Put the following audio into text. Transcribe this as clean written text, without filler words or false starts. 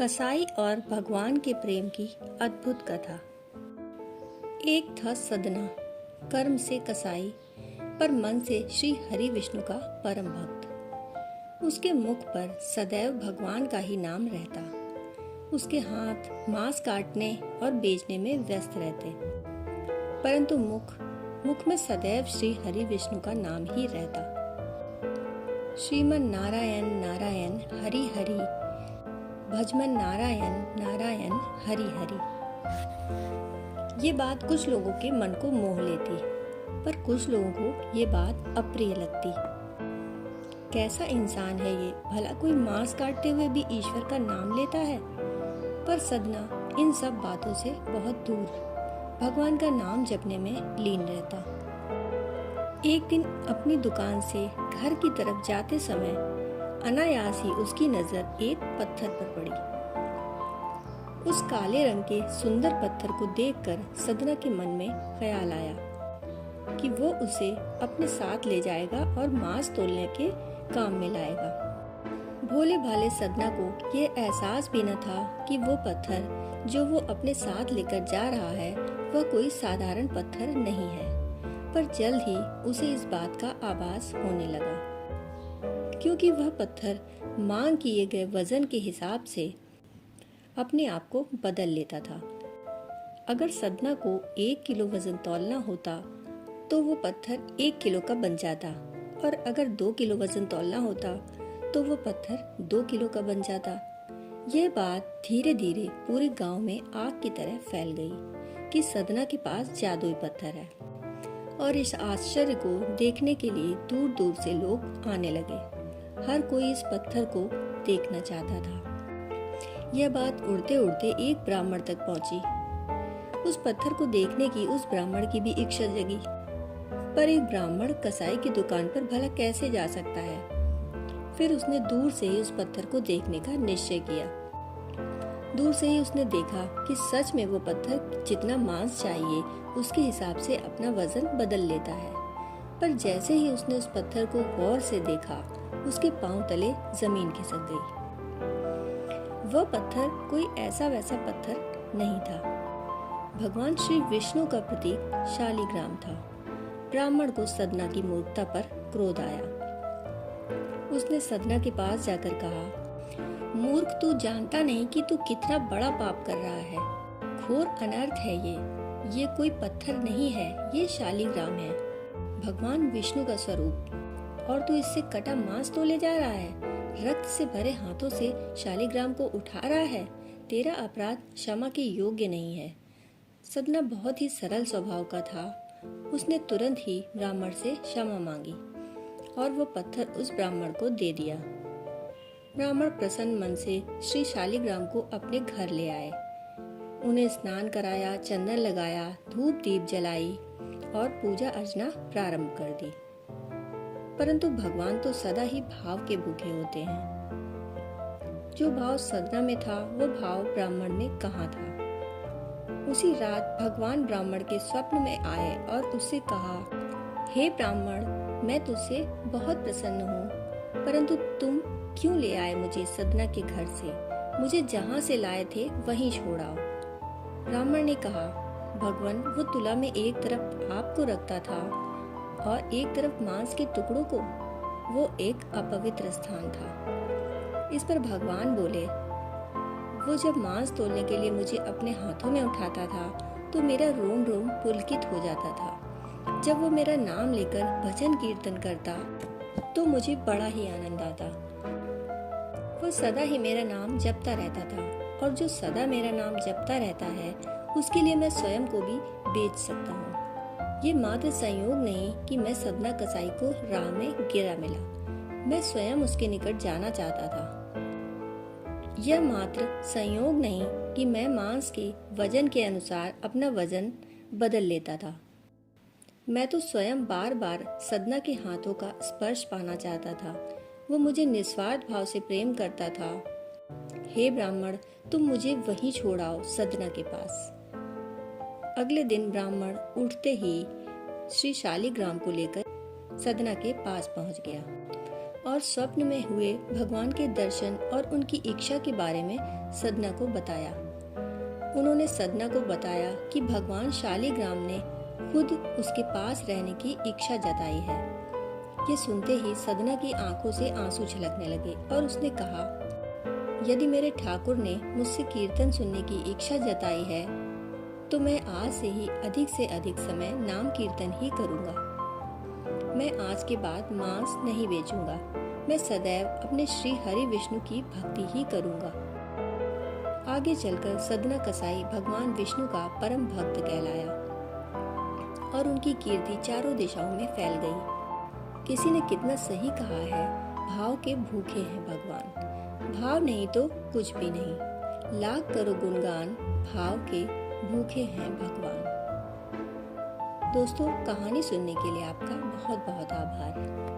कसाई और भगवान के प्रेम की अद्भुत कथा। एक था सदना, कर्म से कसाई पर मन से श्री हरि विष्णु का परम भक्त। उसके मुख पर सदैव भगवान का ही नाम रहता। उसके हाथ मांस काटने और बेचने में व्यस्त रहते, परंतु मुख में सदैव श्री हरि विष्णु का नाम ही रहता। श्रीमन नारायण नारायण हरि हरि, भजमन नारायण नारायण हरि हरि। ये बात कुछ लोगों के मन को मोह लेती, पर कुछ लोगों को ये बात अप्रिय लगती। कैसा इंसान है ये, भला कोई मांस काटते हुए भी ईश्वर का नाम लेता है। पर सदना इन सब बातों से बहुत दूर भगवान का नाम जपने में लीन रहता। एक दिन अपनी दुकान से घर की तरफ जाते समय अनायास ही उसकी नजर एक पत्थर पर पड़ी। उस काले रंग के सुंदर पत्थर को देखकर सदना के मन में ख्याल आया कि वो उसे अपने साथ ले जाएगा और मांस तोलने के काम में लाएगा। भोले भाले सदना को ये एहसास भी न था कि वो पत्थर जो वो अपने साथ लेकर जा रहा है वह कोई साधारण पत्थर नहीं है। पर जल्द ही उसे इस बात का आभास होने लगा, क्योंकि वह पत्थर मांग किए गए वजन के हिसाब से अपने आप को बदल लेता था। अगर सदना को 1 किलो वजन तौलना होता तो वो पत्थर 1 किलो का बन जाता, और अगर 2 किलो वजन तौलना होता तो वो पत्थर 2 किलो का बन जाता। यह बात धीरे धीरे पूरे गांव में आग की तरह फैल गई कि सदना के पास जादुई पत्थर है, और इस आश्चर्य को देखने के लिए दूर दूर से लोग आने लगे। हर कोई इस पत्थर को देखना चाहता था। यह बात उड़ते उड़ते एक ब्राह्मण तक पहुंची। उस पत्थर को देखने की उस ब्राह्मण की भी इच्छा जगी, पर एक ब्राह्मण कसाई की दुकान पर भला कैसे जा सकता है। फिर उसने दूर से ही उस पत्थर को देखने का निश्चय किया। दूर से ही उसने देखा कि सच में वो पत्थर जितना मांस चाहिए उसके हिसाब से अपना वजन बदल लेता है। पर जैसे ही उसने उस पत्थर को गौर से देखा, उसके पांव तले जमीन खिसक गई। वह पत्थर कोई ऐसा वैसा पत्थर नहीं था। भगवान श्री विष्णु का प्रतीक शालिग्राम था। ब्राह्मण को सदना की मूर्खता पर क्रोध आया। उसने सदना के पास जाकर कहा, मूर्ख, तू जानता नहीं कि तू कितना बड़ा पाप कर रहा है। घोर अनर्थ है ये कोई पत्थर नहीं है, ये शालिग्राम है, भगवान विष्णु का स्वरूप, और तू इससे कटा मांस तोले जा रहा है। रक्त से भरे हाथों से शालिग्राम को उठा रहा है। तेरा अपराध क्षमा के योग्य नहीं है। सदना बहुत ही सरल स्वभाव का था। उसने तुरंत ही ब्राह्मण से क्षमा मांगी और वो पत्थर उस ब्राह्मण को दे दिया। ब्राह्मण प्रसन्न मन से श्री शालिग्राम को अपने घर ले आए। उन्हें स्नान कराया, चंदन लगाया, धूप दीप जलाई और पूजा अर्चना प्रारंभ कर दी। परंतु भगवान तो सदा ही भाव के भूखे होते हैं। जो भाव सदना में था वो भाव ब्राह्मण में कहाँ था। उसी रात भगवान ब्राह्मण के स्वप्न में आए और उससे कहा, हे ब्राह्मण, मैं तुझसे बहुत प्रसन्न हूँ, परंतु तुम क्यों ले आए मुझे सदना के घर से? मुझे जहाँ से लाए थे वहीं छोड़ाओ। ब्राह्मण ने कहा, भगवान, वो तुला में एक तरफ आपको रखता था और एक तरफ मांस के टुकड़ों को। वो एक अपवित्र स्थान था। इस पर भगवान बोले, वो जब मांस तोलने के लिए मुझे अपने हाथों में उठाता था तो मेरा रोम रोम पुलकित हो जाता था। जब वो मेरा नाम लेकर भजन कीर्तन करता तो मुझे बड़ा ही आनंद आता। वो सदा ही मेरा नाम जपता रहता था, और जो सदा मेरा नाम जपता रहता है उसके लिए मैं स्वयं को भी बेच सकता हूँ। ये मात्र संयोग नहीं कि मैं सदना कसाई को राह में गिरा मिला, मैं स्वयं उसके निकट जाना चाहता था। यह मात्र संयोग नहीं कि मैं मांस के वजन के अनुसार अपना वजन बदल लेता था। मैं तो स्वयं बार बार सदना के हाथों का स्पर्श पाना चाहता था। वो मुझे निस्वार्थ भाव से प्रेम करता था। हे ब्राह्मण, तुम मुझे वहीं छोड़ाओ, सदना के पास। अगले दिन ब्राह्मण उठते ही श्री शालिग्राम को लेकर सदना के पास पहुंच गया। और स्वप्न में हुए भगवान के दर्शन और उनकी इच्छा के बारे में सदना को बताया। उन्होंने सदना को बताया कि भगवान शालिग्राम ने खुद उसके पास रहने की इच्छा जताई है। ये सुनते ही सदना की आंखों से आंसू छलकने लगे और उसने कहा, यदि मेरे ठाकुर ने मुझसे कीर्तन सुनने की इच्छा जताई है तो मैं आज से अधिक समय नाम कीर्तन ही करूंगा। मैं आज के बाद मांस नहीं बेचूंगा। मैं सदैव अपने श्री हरि विष्णु की भक्ति ही करूंगा। आगे चलकर सदना कसाई भगवान विष्णु का परम भक्त कहलाया और उनकी कीर्ति चारों दिशाओं में फैल गई। किसी ने कितना सही कहा है, भाव के भूखे हैं भगवान। भाव नहीं तो कुछ भी नहीं। लाख करो गुणगान, भाव के भूखे हैं भगवान। दोस्तों, कहानी सुनने के लिए आपका बहुत बहुत आभार।